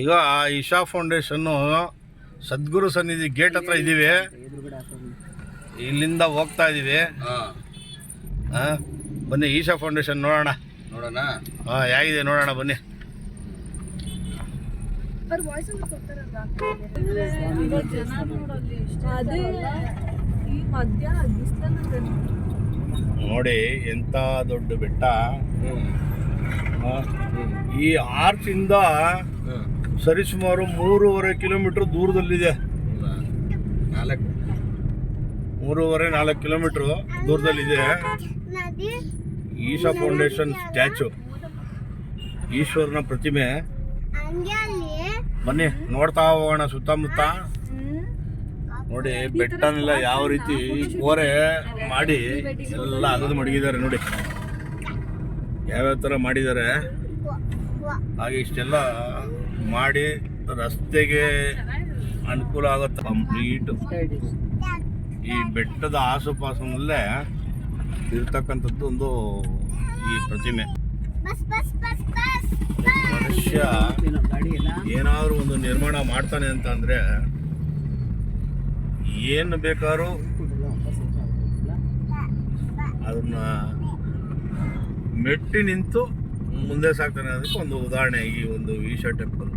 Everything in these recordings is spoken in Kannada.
ಈಗ ಈಶಾ ಫೌಂಡೇಶನ್ನು ಸದ್ಗುರು ಸನ್ನಿಧಿ ಗೇಟ್ ಹತ್ರ ಇದ್ದೀವಿ. ಇಲ್ಲಿಂದ ಹೋಗ್ತಾ ಇದ್ದೀವಿ. ಬನ್ನಿ ಈಶಾ ಫೌಂಡೇಶನ್ ನೋಡೋಣ. ಹೇಗಿದೆ ನೋಡೋಣ ಬನ್ನಿ. ನೋಡಿ ಎಂತ ದೊಡ್ಡ ಬೆಟ್ಟ. ಈ ಆರ್ಚ್ ಇಂದ ಸರಿಸುಮಾರು 3.5 ಕಿಲೋಮೀಟರ್ ದೂರದಲ್ಲಿದೆ. 3.5-4 ಕಿಲೋಮೀಟರ್ ದೂರದಲ್ಲಿದೆ ಈಶಾ ಫೌಂಡೇಶನ್ ಸ್ಟ್ಯಾಚು, ಈಶ್ವರನ ಪ್ರತಿಮೆ. ಬನ್ನಿ ನೋಡ್ತಾ ಹೋಗೋಣ ಸುತ್ತಮುತ್ತ. ನೋಡಿ ಬೆಟ್ಟನೆಲ್ಲ ಯಾವ ರೀತಿ ಕೋರೆ ಮಾಡಿ ಎಲ್ಲ ಅಗದು ಮಡಗಿದ್ದಾರೆ. ನೋಡಿ ಯಾವ್ಯಾವ ಥರ ಮಾಡಿದ್ದಾರೆ. ಹಾಗೆ ಇಷ್ಟೆಲ್ಲ ಮಾಡಿ ರಸ್ತೆಗೆ ಅನುಕೂಲ ಆಗುತ್ತೆ. ಕಂಪ್ಲೀಟ್ ಈ ಬೆಟ್ಟದ ಆಸುಪಾಸಿನಲ್ಲೇ ಇರ್ತಕ್ಕಂಥದ್ದು ಒಂದು ಈ ಪ್ರತಿಮೆ. ಮನುಷ್ಯ ಏನಾದರೂ ಒಂದು ನಿರ್ಮಾಣ ಮಾಡ್ತಾನೆ ಅಂತ ಅಂದರೆ ಏನು ಬೇಕಾದ್ರೂ ಅದನ್ನ ಮೆಟ್ಟಿ ನಿಂತು ಮುಂದೆ ಸಾಕ್ತಾನೆ ಅದಕ್ಕೆ ಒಂದು ಉದಾಹರಣೆ ಈ ಒಂದು ಈಶಾ ಟೆಂಪಲ್.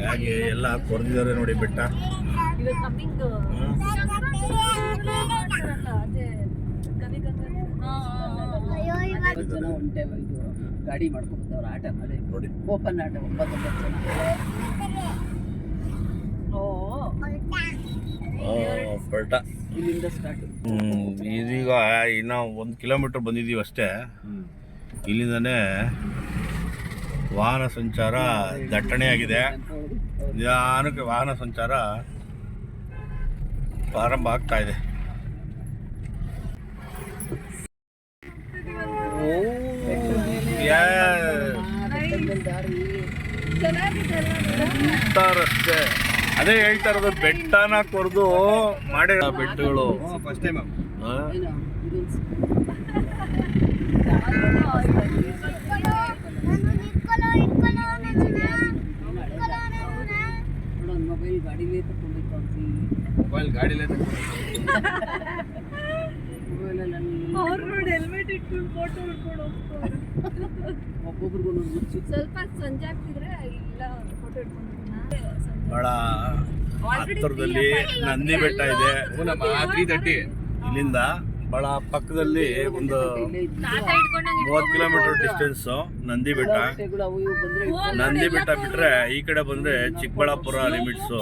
ಹಾಗೆ ಎಲ್ಲ ಕೊರೆದಿದ್ದಾರೆ ನೋಡಿ ಬೆಟ್ಟ. ಗಾಡಿ ಮಾಡ್ಕೊಂಡ್ಬರ್ತಾವ್ರ ಆಟ ನೋಡಿ. ಓಪನ್ ಆಟ 9 ಬೆಟ್ಟ ಇಲ್ಲಿಂದ ಸ್ಟಾರ್ಟ್. ಇದೀಗ ಇನ್ನು 1 ಕಿಲೋಮೀಟರ್ ಬಂದಿದ್ದೀವಿ ಅಷ್ಟೇ. ಇಲ್ಲಿಂದನೇ ವಾಹನ ಸಂಚಾರ ದಟ್ಟಣೆಯಾಗಿದೆ. ನಿಧಾನಕ್ಕೆ ವಾಹನ ಸಂಚಾರ ಪ್ರಾರಂಭ ಆಗ್ತಾ ಇದೆ. ರಸ್ತೆ ಅದೇ ಹೇಳ್ತಾ ಇರೋದು, ಬೆಟ್ಟನ ಕೊರೆದು ಮಾಡಿ ಬೆಟ್ಟಗಳು. ಫಸ್ಟ್ ಟೈಮ್ ಮೊಬೈಲ್ ಗಾಡಿಲೇ ಹೆಲ್ಮೆಟ್ ಇಟ್ಕೊಂಡು ಫೋಟೋ ಹಿಡ್ಕೊಂಡು ಹೋಗ್ತಾರೆ. ಒಬ್ಬೊಬ್ರಿಗೂ ಸ್ವಲ್ಪ ಸಂಜೆ ಆಗ್ತಿದ್ರೆ ಇಲ್ಲ ಫೋಟೋ ಹಿಡ್ಕೊಂಡು ಬಹಳ ಹತ್ತಿರದಲ್ಲಿ ನಂದಿ ಬೆಟ್ಟ ಇದೆ. ಇಲ್ಲಿಂದ ಬಹಳ ಪಕ್ಕದಲ್ಲಿ ಒಂದು 30 ಕಿಲೋಮೀಟರ್ ಡಿಸ್ಟೆನ್ಸ್ ನಂದಿ ಬೆಟ್ಟ. ನಂದಿ ಬೆಟ್ಟ ಬಿಟ್ರೆ ಈ ಕಡೆ ಬಂದ್ರೆ ಚಿಕ್ಕಬಳ್ಳಾಪುರ ಲಿಮಿಟ್ಸ್.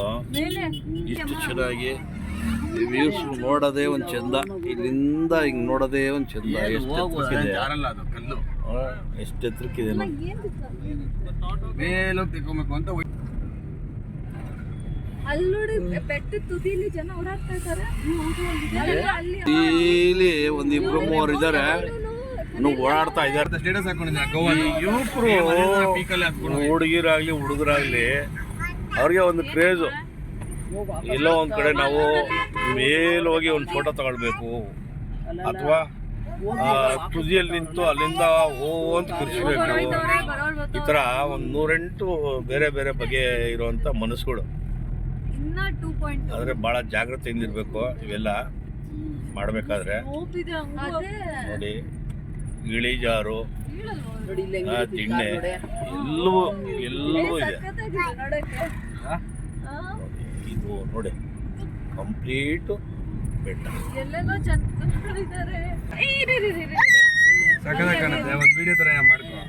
ಇಷ್ಟು ಚೆನ್ನಾಗಿ ವ್ಯೂಸ್ ನೋಡೋದೇ ಒಂದು ಚಂದ. ಇಲ್ಲಿಂದ ಹಿಂಗ್ ನೋಡೋದೇ ಒಂದು ಚಂದ. ಎಷ್ಟು ಎತ್ತರಕ್ಕಿದೆ, ಎಷ್ಟು ಎತ್ತರಕ್ಕಿದೆ ಮೇಲೋಗಿ ತಿಳ್ಕೊಬೇಕು ಅಂತ. ಅಲ್ಲಿ ನೋಡಿ ಬೆಟ್ಟದ ತುದಿಲಿ ಜನ ಓಡಾಡ್ತಾ ಇದ್ದಾರೆ. ಇಲ್ಲಿ 1-2-3 ಇದ್ದಾರೆ ಓಡಾಡ್ತಾ ಇದ್ದಾರೆ. ಸ್ಟೇಟಸ್ ಹಾಕೊಂಡಿದ್ದಾರೆ ಯುವಕರು, ಹುಡುಗಿರಾಗ್ಲಿ ಹುಡುಗರಾಗ್ಲಿ ಅವ್ರಿಗೆ ಒಂದು ಕ್ರೇಜು. ಎಲ್ಲೋ ಒಂದ್ ಕಡೆ ನಾವು ಮೇಲೋಗಿ ಒಂದು ಫೋಟೋ ತಗೊಳ್ಬೇಕು ಅಥವಾ ತುದಿಯಲ್ಲಿ ನಿಂತು ಅಲ್ಲಿಂದ ಅಂತ ಕಿರ್ಸ್ಬೇಕು. ಈ ತರ 108 ಬೇರೆ ಬೇರೆ ಬಗೆ ಇರುವಂತ ಮನಸ್ಸುಗಳು. ಆದ್ರೆ ಬಹಳ ಜಾಗ್ರತೆಯಿಂದ ಇರ್ಬೇಕು ಇವೆಲ್ಲ ಮಾಡ್ಬೇಕಾದ್ರೆ. ನೋಡಿ ಇಳಿಜಾರು, ತಿಣ್ಣೆ ಎಲ್ಲವೂ ಇದೆ. ಇದು ನೋಡಿ ಕಂಪ್ಲೀಟ್ ಬೆಟ್ಟ. ಒಂದು ವಿಡಿಯೋ ತರ ಮಾಡ್ಕೊ.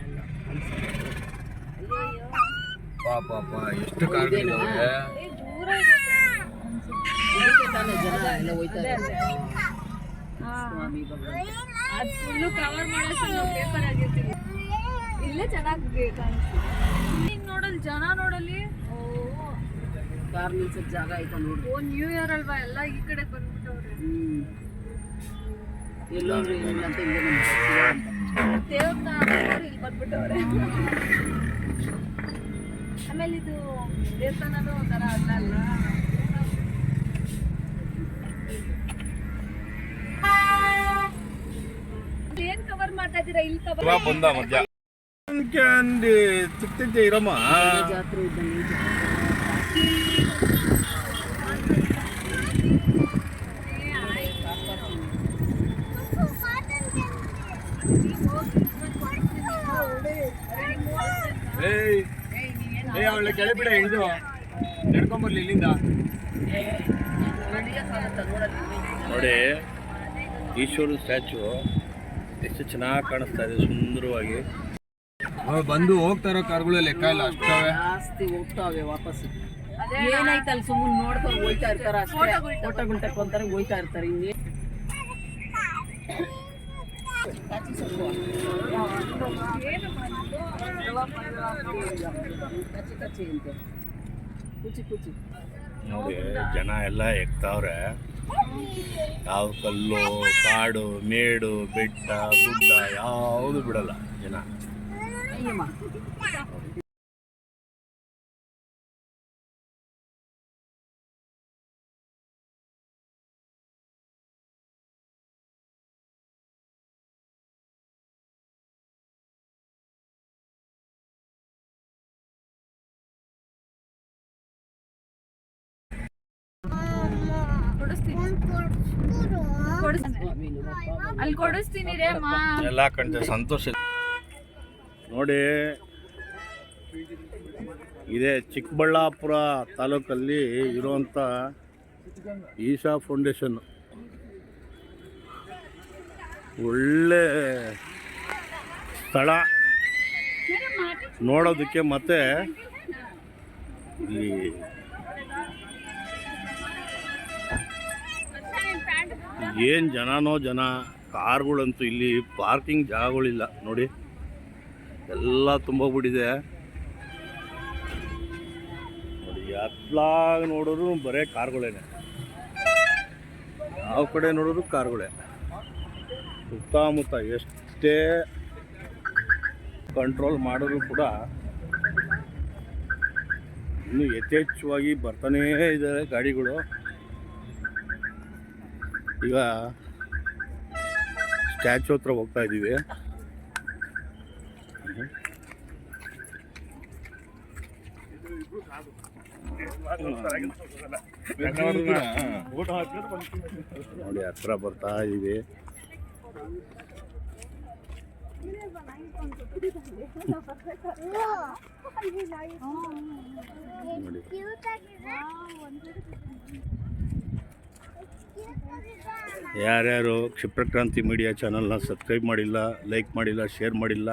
ಪಾಪ ಎಷ್ಟು ಕಾರ್ಗಳಿದ್ದಾವೆ. ಇಲ್ಲೇ ಚೆನ್ನಾಗಿ ಕಾಣಿಸ್ತೀವಿ. ನೋಡಲ್ ಜನ ನೋಡಲಿ ಕಾರ್ ನಿಲ್ಸಕ್ ಜಾಗ ಆಯ್ತಾ ನೋಡಿ. ನ್ಯೂ ಇಯರ್ ಅಲ್ವಾ, ಎಲ್ಲ ಈ ಕಡೆ ಬಂದ್ಬಿಟ್ಟವ್ರೆ. ಎಲ್ಲೋದ್ರು ಇಲ್ಲ ಅಂತ ಇಲ್ಲಿ ಇಲ್ಲಿ ಬಂದ್ಬಿಟ್ಟವ್ರೆ. ಆಮೇಲೆ ಇದು ದೇವಸ್ಥಾನನೂ ಒಂಥರ ಅಲ್ಲ. ಮಾಡದಿರ ಇಲ್ಲಿ ತಗೋ ಇವಾಗ ಬಂದ ಮಧ್ಯ ಕ್ಯಾಂಡಿ ಸಿಕ್ತೈತೆ ಇರಮ್ಮ. ಜಾತ್ರೆ ಇದ್ದಂಗೆ ಅವಳೆ ಕೆಳಬಿಡ ಹಿಡಿದು ನಡ್ಕೊಂಬರ್ಲಿ ಇಲ್ಲಿಂದ. ನೋಡಿ ಈಶ್ವರ ಸ್ಟ್ಯಾಚು ಎಷ್ಟು ಚೆನ್ನಾಗಿ ಕಾಣಿಸ್ತಾ ಇದೆ, ಸುಂದರವಾಗಿ. ಬಂದು ಹೋಗ್ತಾ ಇರೋ ಕಾರ್ಗಳು ಲೆಕ್ಕ ಇಲ್ಲ, ಅಷ್ಟವೇ ಜಾಸ್ತಿ ಹೋಗ್ತಾವೆ ವಾಪಸ್. ಏನಾಯ್ತು ಅಲ್ಲಿ ಸುಮ್ಮನೆ ನೋಡ್ಕೊಂಡು ಹೋಯ್ತಾ ಇರ್ತಾರ ಅಷ್ಟೇ, ಫೋಟೋ ತಕೊಂತಾರೆ ಹೋಯ್ತಾ ಇರ್ತಾರೆ. ಇನ್ನೇ ಕಚ್ಚಿ ಅಂತೆ ಕುಚಿ ನೋಡಿ ಜನ ಎಲ್ಲ ಎಕ್ತಾವ್ರೆ. ಯಾವ ಕಲ್ಲು, ಕಾಡು, ಮೇಡು, ಬೆಟ್ಟ, ಗುಡ್ಡ ಯಾವುದು ಬಿಡಲ್ಲ ಜನ. ಅಯ್ಯಮ್ಮ ಅಲ್ಲಿ ಕೊಡಿಸ್ತೀನಿ ರೇ ಅಮ್ಮ. ಎಲ್ಲ ಕಂಡ್ರೆ ಸಂತೋಷ. ನೋಡಿ ಇದೇ ಚಿಕ್ಕಬಳ್ಳಾಪುರ ತಾಲೂಕಲ್ಲಿ ಇರುವಂಥ ಈಶಾ ಫೌಂಡೇಶನ್. ಒಳ್ಳೆ ಸ್ಥಳ ನೋಡೋದಕ್ಕೆ. ಮತ್ತೆ ಈ ಏನು ಜನನೋ ಜನ. ಕಾರ್ಗಳಂತೂ ಇಲ್ಲಿ ಪಾರ್ಕಿಂಗ್ ಜಾಗಗಳಿಲ್ಲ ನೋಡಿ, ಎಲ್ಲ ತುಂಬೋಗ್ಬಿಟ್ಟಿದೆ ನೋಡಿ. ಎಲ್ಲ ನೋಡೋರು ಬರೀ ಕಾರ್ಗಳೇನೆ, ಯಾವ ಕಡೆ ನೋಡೋರು ಕಾರ್ಗಳೇ. ಸುತ್ತಮುತ್ತ ಎಷ್ಟೇ ಕಂಟ್ರೋಲ್ ಮಾಡಿದ್ರು ಕೂಡ ಇನ್ನೂ ಯಥೇಚ್ಛವಾಗಿ ಬರ್ತಾನೇ ಇದ್ದಾರೆ ಗಾಡಿಗಳು. ಈಗ ಸ್ಟ್ಯಾಚು ಹತ್ರ ಹೋಗ್ತಾ ಇದ್ದೀವಿ. ನೋಡಿ ಹತ್ರ ಬರ್ತಾ ಇದ್ದೀವಿ. ನೋಡಿ ಯಾರ್ಯಾರು ಕ್ಷಿಪ್ರಕ್ರಾಂತಿ ಮೀಡಿಯಾ ಚಾನಲ್ನ ಸಬ್ಸ್ಕ್ರೈಬ್ ಮಾಡಿಲ್ಲ, ಲೈಕ್ ಮಾಡಿಲ್ಲ, ಶೇರ್ ಮಾಡಿಲ್ಲ,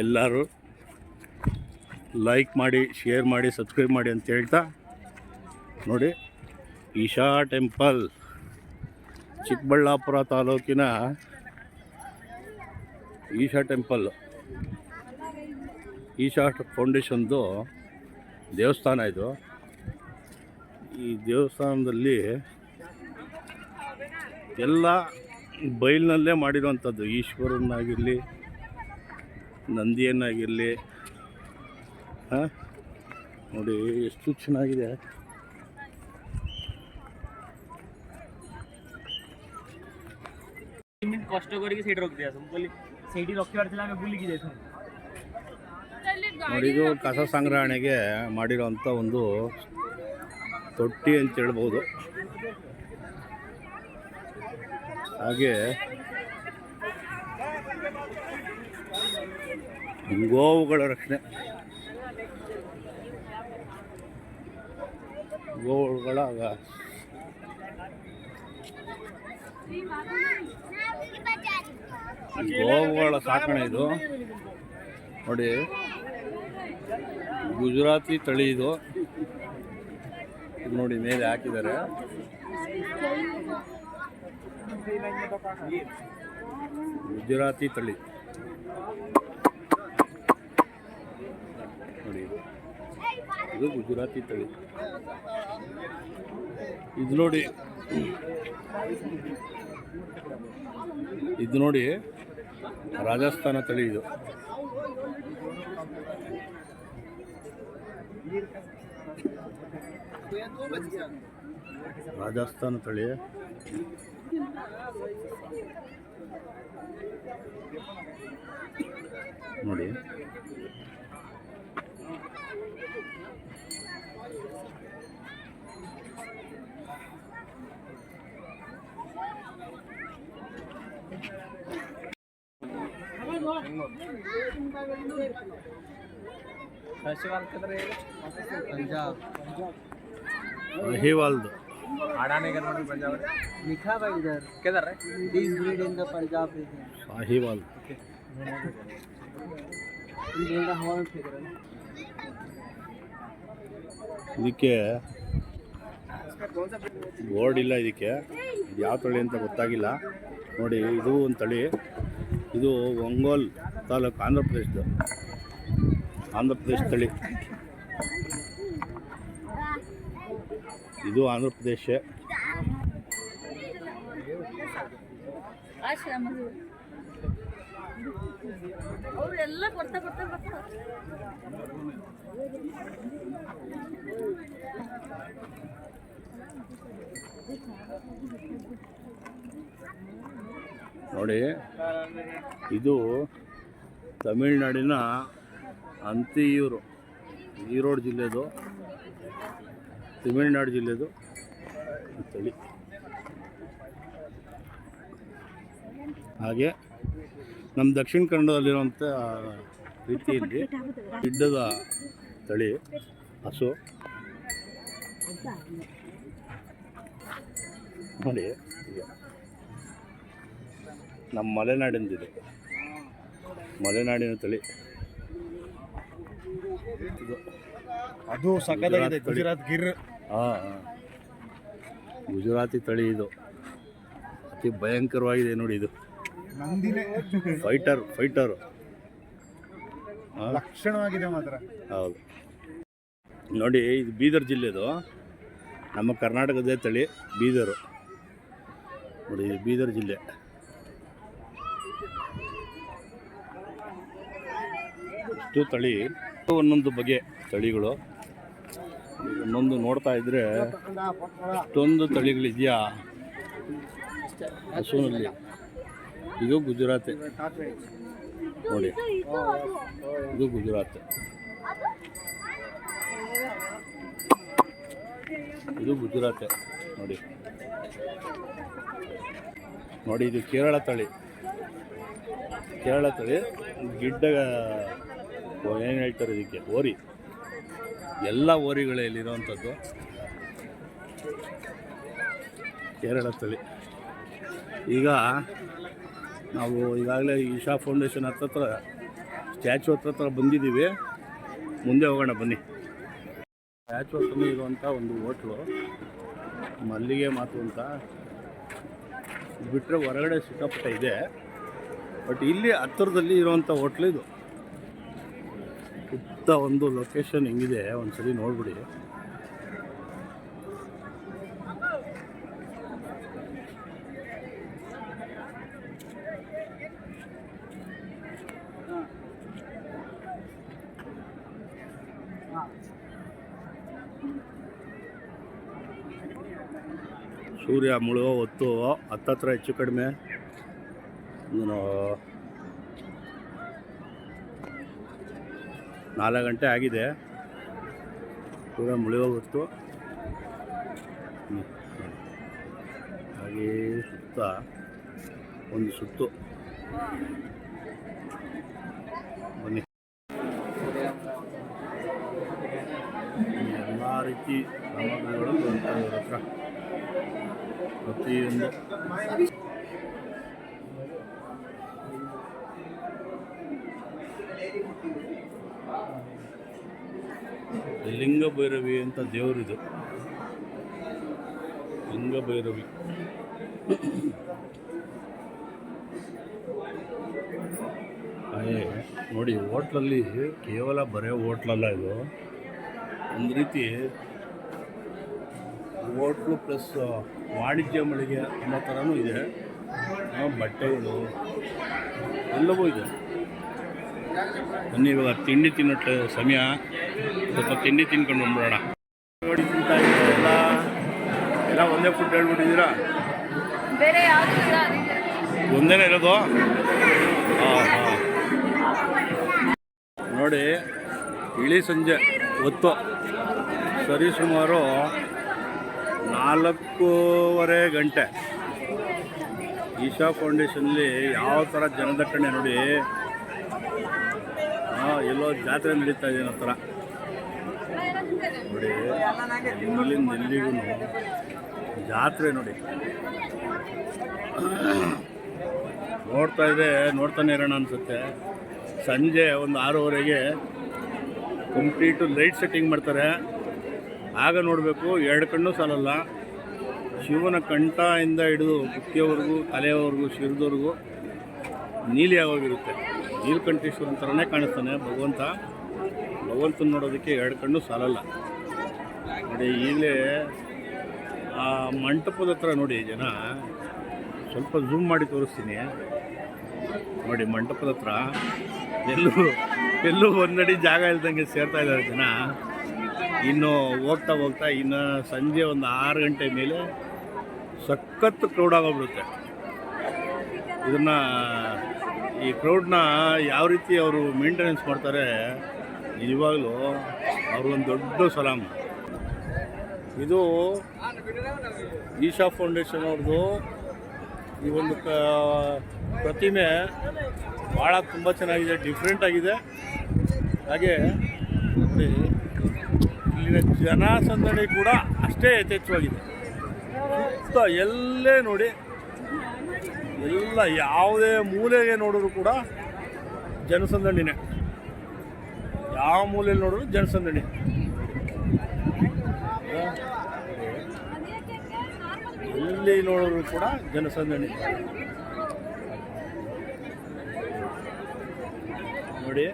ಎಲ್ಲರೂ ಲೈಕ್ ಮಾಡಿ, ಶೇರ್ ಮಾಡಿ, ಸಬ್ಸ್ಕ್ರೈಬ್ ಮಾಡಿ ಅಂತ ಹೇಳ್ತಾ ನೋಡಿ ಈಶಾ ಟೆಂಪಲ್ ಚಿಕ್ಕಬಳ್ಳಾಪುರ ತಾಲೂಕಿನ ಈಶಾ ಟೆಂಪಲ್, ಈಶಾ ಫೌಂಡೇಶನ್ದು ದೇವಸ್ಥಾನ ಇದು. ಈ ದೇವಸ್ಥಾನದಲ್ಲಿ ಎಲ್ಲ ಬೈಲಿನಲ್ಲೇ ಮಾಡಿರುವಂಥದ್ದು. ಈಶ್ವರನಾಗಿರಲಿ, ನಂದಿಯನ್ನಾಗಿರಲಿ. ಹಾಂ ನೋಡಿ ಎಷ್ಟು ಚೆನ್ನಾಗಿದೆ. কষ্ট করে কি সাইড রক দিয়া বলি সেইটি রক্ষে পারছিলাম আমি ভুলে গিয়েছি। ನೋಡಿ ಇದು ಕಸ ಸಂಗ್ರಹಣೆಗೆ ಮಾಡಿರೋಂಥ ಒಂದು ತೊಟ್ಟಿ ಅಂತ ಹೇಳ್ಬೋದು. ಹಾಗೆ ಗೋವುಗಳ ರಕ್ಷಣೆ, ಗೋವುಗಳ ಸಾಕಣೆ ಇದು ನೋಡಿ. ಗುಜರಾತಿ ತಳಿ ಇದು ನೋಡಿ, ಮೇಲೆ ಹಾಕಿದ್ದಾರೆ. ಗುಜರಾತಿ ತಳಿ ನೋಡಿ, ಇದು ಗುಜರಾತಿ ತಳಿ. ಇದು ನೋಡಿ, ಇದು ನೋಡಿ ರಾಜಸ್ಥಾನ ತಳಿ. ಇದು ರಾಜಸ್ಥಾನ ತಳಿ. ನೋಡಿ ಅಹಿವಾಲ್ದು लिखा भाई इधर किधर है this breed in the Punjab region ಅಹಿವಾಲ್ इन द हवा में फेंक रहे हैं ಇದಕ್ಕೆ ಬೋರ್ಡ್ ಇಲ್ಲ, ಇದಕ್ಕೆ ಇದು ಯಾವ ತಳಿ ಅಂತ ಗೊತ್ತಾಗಿಲ್ಲ. ನೋಡಿ ಇದು ಒಂದು ತಳಿ, ಇದು ಒಂಗೋಲ್ ತಾಲೂಕು ಆಂಧ್ರ ಪ್ರದೇಶ ತಳಿ. ಇದು ಆಂಧ್ರ ಪ್ರದೇಶ. ಅವರೆಲ್ಲ ಬರ್ತಾ ಬರ್ತಾ ಬರ್ತಾ ನೋಡಿ ಇದು ತಮಿಳುನಾಡಿನ ಅಂತಿಯೂರು, ಈರೋಡ್ ಜಿಲ್ಲೆದು, ತಮಿಳುನಾಡು ಜಿಲ್ಲೆದು ತಳಿ. ಹಾಗೆ ನಮ್ಮ ದಕ್ಷಿಣ ಕನ್ನಡದಲ್ಲಿರುವಂಥ ರೀತಿಯಲ್ಲಿ ಗಿಡ್ಡದ ತಳಿ ಹಸು. ನೋಡಿ ನಮ್ಮ ಮಲೆನಾಡಿಂದಿದೆ, ಮಲೆನಾಡಿನ ತಳಿ ಇದು. ಅದು ಸಕ್ಕತ್ತಾಗಿದೆ, ಗುಜರಾತ್ ಗಿರ್. ಹಾಂ, ಗುಜರಾತಿ ತಳಿ ಇದು. ಅತಿ ಭಯಂಕರವಾಗಿದೆ ನೋಡಿ ಇದು. ನಂದಿನೇ ಫೈಟರು ಲಕ್ಷಣವಾಗಿದೆ ಮಾತ್ರ. ಹೌದು ನೋಡಿ, ಇದು ಬೀದರ್ ಜಿಲ್ಲೆದು, ನಮ್ಮ ಕರ್ನಾಟಕದ ತಳಿ ಬೀದರು. ನೋಡಿ ಇದು ಬೀದರ್ ಜಿಲ್ಲೆ. ಇಷ್ಟು ತಳಿ, ಒಂದೊಂದು ಬಗೆ ತಳಿಗಳು. ಒಂದೊಂದು ನೋಡ್ತಾ ಇದ್ರೆ ಇಷ್ಟೊಂದು ತಳಿಗಳಿದೆಯಾ ಹಸುವಿನಲ್ಲಿ. ಇದು ಗುಜರಾತ್ ನೋಡಿ, ಇದು ಗುಜರಾತ್, ಇದು ಗುಜರಾತ್ ನೋಡಿ. ನೋಡಿ ಇದು ಕೇರಳ ತಳಿ ಗಿಡ್ಡ, ಏನು ಹೇಳ್ತಾರೆ ಇದಕ್ಕೆ, ಓರಿ. ಎಲ್ಲ ಓರಿಗಳಲ್ಲಿರುವಂಥದ್ದು ಕೇರಳ ತಳಿ. ಈಗ ನಾವು ಈಗಾಗಲೇ ಈಶಾ ಫೌಂಡೇಶನ್ ಹತ್ರ ಸ್ಟ್ಯಾಚು ಹತ್ರ ಬಂದಿದ್ದೀವಿ. ಮುಂದೆ ಹೋಗೋಣ ಬನ್ನಿ. ಸ್ಟ್ಯಾಚು ಹತ್ರ ಇರುವಂಥ ಒಂದು ಹೋಟ್ಲು ಮಲ್ಲಿಗೆ ಮಾತು ಅಂತ. ಬಿಟ್ಟರೆ ಹೊರಗಡೆ ಸಿಕ್ಕಾಪಟ್ಟೆ ಇದೆ, ಬಟ್ ಇಲ್ಲಿ ಹತ್ತಿರದಲ್ಲಿ ಇರುವಂಥ ಹೋಟ್ಲು ಇದು. ಸುತ್ತ ಒಂದು ಲೊಕೇಶನ್ ಹೆಂಗಿದೆ ಒಂದ್ಸರಿ ನೋಡ್ಬಿಡಿ. ಸೂರ್ಯ ಮುಳುಗೋ ಹೊತ್ತು ಹತ್ತತ್ರ ಹೆಚ್ಚು ಕಡಿಮೆ 4 ಗಂಟೆ ಆಗಿದೆ. ಸೂರ್ಯ ಮುಳುಗೋ ಹೊತ್ತು. ಹಾಗೆ ಸುತ್ತ ಒಂದು ಸುತ್ತು ಬನ್ನಿ. ಎಲ್ಲ ರೀತಿ ಸಾಮಗ್ರಿಗಳು ಇವ್ರ ಹತ್ರ ಪ್ರತಿಯೊಂದು. ಲಿಂಗ ಭೈರವಿ ಅಂತ ದೇವರಿದು, ಲಿಂಗ ಭೈರವಿ. ಹಾಗೆ ನೋಡಿ, ಹೋಟ್ಲಲ್ಲಿ ಕೇವಲ ಬರೀ ಹೋಟ್ಲಲ್ಲ ಇದು, ಒಂದು ರೀತಿ ಹೋಟ್ಲು ಪ್ಲಸ್ ವಾಣಿಜ್ಯ ಮಳಿಗೆ ಅನ್ನೋ ಥರನೂ ಇದೆ. ಬಟ್ಟೆಗಳು ಎಲ್ಲವೂ ಇದೆ. ಬನ್ನಿ, ಇವಾಗ ತಿಂಡಿ ತಿನ್ನೋ ಸಮಯ, ಸ್ವಲ್ಪ ತಿಂಡಿ ತಿನ್ಕೊಂಡು ಬಂದ್ಬಿಡೋಣ. ನೋಡಿ, ತಿಂತಾ ಇದ್ದೀರಾ ಎಲ್ಲ ಒಂದೇ ಫುಡ್ ಹೇಳ್ಬಿಟ್ಟಿದ್ದೀರಾ? ಬೇರೆ ಯಾವುದು ಒಂದೇನೇ ಇರೋದು? ನೋಡಿ ಇಳಿ ಸಂಜೆ ಹೊತ್ತು ಸರಿ ಸುಮಾರು 4:30 ಗಂಟೆ. ಈಶಾ ಫೌಂಡೇಶನ್ಲಿ ಯಾವ ಥರ ಜನದಟ್ಟಣೆ ನೋಡಿ. ಎಲ್ಲೋ ಜಾತ್ರೆ ನಡೀತಾ ಇದೆ ಅನ್ನೋ ಥರ ನೋಡಿ. ಇಲ್ಲಿಂದ ಎಲ್ಲಿಗೂ ಜಾತ್ರೆ ನೋಡಿ. ನೋಡ್ತಾನೆ ಇರೋಣ ಅನಿಸುತ್ತೆ. ಸಂಜೆ ಒಂದು 6:30ಗೆ ಕಂಪ್ಲೀಟು ಲೈಟ್ ಸೆಟ್ಟಿಂಗ್ ಮಾಡ್ತಾರೆ. ಆಗ ನೋಡಬೇಕು, 2 ಕಣ್ಣು ಸಾಲಲ್ಲ. ಶಿವನ ಕಂಠದಿಂದ ಹಿಡಿದು ಕುತ್ತಿಯವರೆಗೂ, ತಲೆಯವರೆಗೂ, ಶಿರದವರೆಗೂ ನೀಲಿ ಆಗೋಗಿರುತ್ತೆ. ನೀಲಕಂಠೇಶ್ವರನ ಥರನೇ ಕಾಣಿಸ್ತಾನೆ ಭಗವಂತನ ನೋಡೋದಕ್ಕೆ 2 ಕಣ್ಣು ಸಾಲಲ್ಲ ನೋಡಿ. ಈಗಲೇ ಆ ಮಂಟಪದ ಹತ್ರ ನೋಡಿ ಜನ, ಸ್ವಲ್ಪ ಝೂಮ್ ಮಾಡಿ ತೋರಿಸ್ತೀನಿ ನೋಡಿ. ಮಂಟಪದ ಹತ್ರ ಎಲ್ಲೂ ಒಂದಡಿ ಜಾಗ ಇಲ್ದಂಗೆ ಸೇರ್ತಾ ಇದ್ದಾರೆ ಜನ. ಇನ್ನು ಹೋಗ್ತಾ ಇನ್ನು ಸಂಜೆ ಒಂದು 6 ಗಂಟೆ ಮೇಲೆ ಸಖತ್ತು ಕ್ರೌಡ್ ಆಗೋಗ್ಬಿಡುತ್ತೆ. ಈ ಕ್ರೌಡ್ನ ಯಾವ ರೀತಿ ಅವರು ಮೇಂಟೆನೆನ್ಸ್ ಮಾಡ್ತಾರೆ, ನಿಜವಾಗ್ಲೂ ಅವ್ರಿಗೊಂದು ದೊಡ್ಡ ಸಲಾಮ್. ಇದು ಈಶಾ ಫೌಂಡೇಶನ್ ಅವ್ರದ್ದು ಈ ಒಂದು ಪ್ರತಿಮೆ ಭಾಳ ತುಂಬ ಚೆನ್ನಾಗಿದೆ, ಡಿಫ್ರೆಂಟ್ ಆಗಿದೆ. ಹಾಗೆ ಇಲ್ಲಿನ ಜನಸಂದಣಿ ಕೂಡ ಅಷ್ಟೇ ಯಥೇಚ್ಛವಾಗಿದೆ. ಸುತ್ತ ಎಲ್ಲೇ ನೋಡಿ, ಎಲ್ಲ ಯಾವುದೇ ಮೂಲೆಗೆ ನೋಡಿದ್ರು ಕೂಡ ಜನಸಂದಣಿನೇ. ಯಾವ ಮೂಲೆಯಲ್ಲಿ ನೋಡಿದ್ರು ಜನಸಂದಣಿ. ಎಲ್ಲಿ ನೋಡಿದ್ರು ಕೂಡ ಜನಸಂದಣಿ ನೋಡಿ.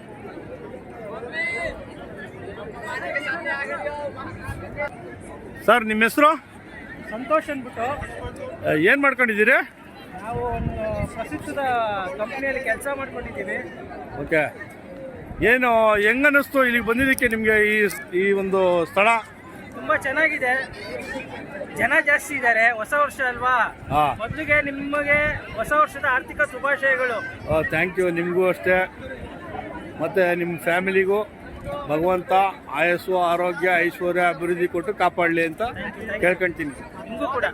ಸರ್, ನಿಮ್ಮ ಹೆಸರು? ಸಂತೋಷ್ ಅಂದ್ಬಿಟ್ಟು. ಏನು ಮಾಡ್ಕೊಂಡಿದ್ದೀರಿ? ನಾವು ಒಂದು ಪ್ರಸಿದ್ಧ ಕಂಪ್ನಿಯಲ್ಲಿ ಕೆಲಸ ಮಾಡ್ಕೊಂಡಿದ್ದೀವಿ. ಓಕೆ. ಏನು ಹೆಂಗನ್ನಿಸ್ತು ಇಲ್ಲಿಗೆ ಬಂದಿದ್ದಕ್ಕೆ ನಿಮಗೆ ಈ ಒಂದು ಸ್ಥಳ? ತುಂಬಾ ಚೆನ್ನಾಗಿದೆ, ಜನ ಜಾಸ್ತಿ ಇದ್ದಾರೆ. ಹೊಸ ವರ್ಷ ಅಲ್ವಾ, ಮೊದಲಿಗೆ ನಿಮಗೆ ಹೊಸ ವರ್ಷದ ಆರ್ಥಿಕ ಶುಭಾಶಯಗಳು. Thank you. ನಿಮಗೂ ಅಷ್ಟೇ, ಮತ್ತು ನಿಮ್ಮ ಫ್ಯಾಮಿಲಿಗೂ ಭಗವಂತ ಆಯಸ್ಸು, ಆರೋಗ್ಯ, ಐಶ್ವರ್ಯ, ಅಭಿವೃದ್ಧಿ ಕೊಟ್ಟು ಕಾಪಾಡಲಿ ಅಂತ ಕೇಳ್ಕೊಂತೀನಿ. ನಿಮಗೂ ಕೂಡ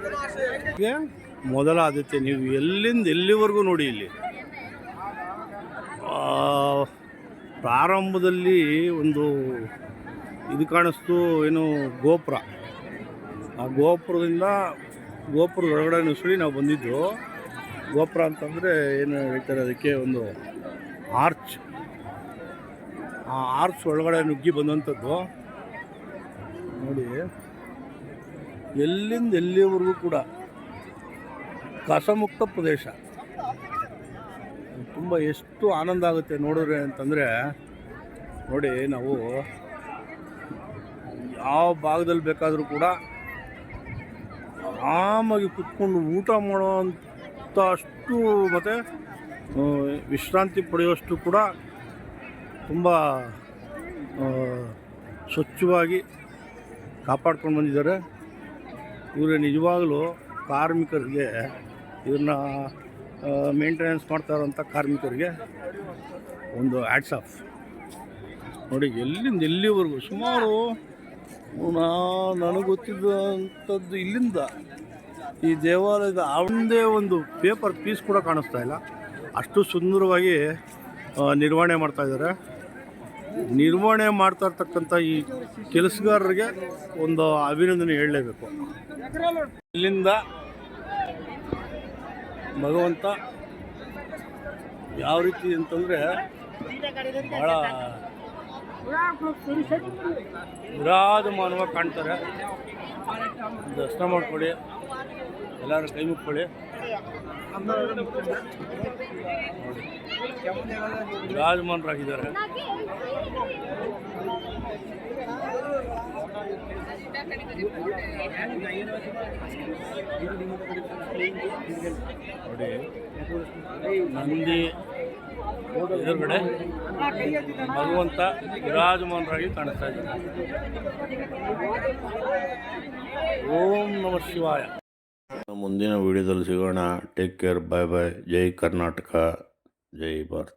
ಮೊದಲ ಆದ್ಯತೆ. ನೀವು ಎಲ್ಲಿಂದ ಎಲ್ಲಿವರೆಗೂ ನೋಡಿ, ಇಲ್ಲಿ ಪ್ರಾರಂಭದಲ್ಲಿ ಒಂದು ಇದು ಕಾಣಿಸ್ತು, ಏನು ಗೋಪುರ. ಆ ಗೋಪುರದ ಒಳಗಡೆ ನುಸುಳಿ ನಾವು ಬಂದಿದ್ದು. ಗೋಪುರ ಅಂತಂದರೆ ಏನು ಹೇಳ್ತಾರೆ, ಅದಕ್ಕೆ ಒಂದು ಆರ್ಚ್. ಆ ಆರ್ಚ್ ಒಳಗಡೆ ನುಗ್ಗಿ ಬಂದಂಥದ್ದು ನೋಡಿ. ಎಲ್ಲಿಂದ ಎಲ್ಲಿವರೆಗೂ ಕೂಡ ಕಸಮುಕ್ತ ಪ್ರದೇಶ. ತುಂಬ ಎಷ್ಟು ಆನಂದ ಆಗುತ್ತೆ ನೋಡಿದ್ರೆ ಅಂತಂದರೆ ನೋಡಿ. ನಾವು ಯಾವ ಭಾಗದಲ್ಲಿ ಬೇಕಾದರೂ ಕೂಡ ಆರಾಮಾಗಿ ಕುತ್ಕೊಂಡು ಊಟ ಮಾಡೋವಂಥ ಅಷ್ಟು, ಮತ್ತು ವಿಶ್ರಾಂತಿ ಪಡೆಯುವಷ್ಟು ಕೂಡ ತುಂಬ ಸ್ವಚ್ಛವಾಗಿ ಕಾಪಾಡ್ಕೊಂಡು ಬಂದಿದ್ದಾರೆ. ಇವರು ನಿಜವಾಗಲೂ ಕಾರ್ಮಿಕರಿಗೆ, ಇದನ್ನು ಮೇಂಟೆನೆನ್ಸ್ ಮಾಡ್ತಾ ಇರೋಂಥ ಕಾರ್ಮಿಕರಿಗೆ ಒಂದು ಹ್ಯಾಟ್ಸ್ ಆಫ್ ನೋಡಿ. ಎಲ್ಲಿಂದ ಎಲ್ಲಿವರೆಗೂ ಸುಮಾರು ನನಗೆ ಗೊತ್ತಿದ್ದಂಥದ್ದು ಇಲ್ಲಿಂದ ಈ ದೇವಾಲಯದ ಒಂದೇ ಒಂದು ಪೇಪರ್ ಪೀಸ್ ಕೂಡ ಕಾಣಿಸ್ತಾ ಇಲ್ಲ. ಅಷ್ಟು ಸುಂದರವಾಗಿ ನಿರ್ವಹಣೆ ಮಾಡ್ತಾಯಿದ್ದಾರೆ. ನಿರ್ವಹಣೆ ಮಾಡ್ತಾ ಇರ್ತಕ್ಕಂಥ ಈ ಕೆಲಸಗಾರರಿಗೆ ಒಂದು ಅಭಿನಂದನೆ ಹೇಳಲೇಬೇಕು. ಇಲ್ಲಿಂದ ಭಗವಂತ ಯಾವ ರೀತಿ ಅಂತಂದರೆ ಭಾಳ ವಿರಾಜಮಾನವಾಗಿ ಕಾಣ್ತಾರೆ. ದರ್ಶನ ಮಾಡ್ಕೊಳ್ಳಿ, ಎಲ್ಲರೂ ಕೈ ಮುಕ್ಕೊಳ್ಳಿ. ವಿರಾಜಮಾನರಾಗಿದ್ದಾರೆ. ನೋಡಿ, ನಂದಿ ಎದುರುಗಡೆ ಭಗವಂತ ವಿರಾಜಮಾನರಾಗಿ ಕಾಣಿಸ್ತಾ ಇದ್ದಾರೆ. ಓಂ ನಮಃ ಶಿವಾಯ. ಮುಂದಿನ ವಿಡಿಯೋದಲ್ಲಿ ಸಿಗೋಣ. Take care. Bye bye. ಜೈ ಕರ್ನಾಟಕ. ಜೈ ಭಾರತ್.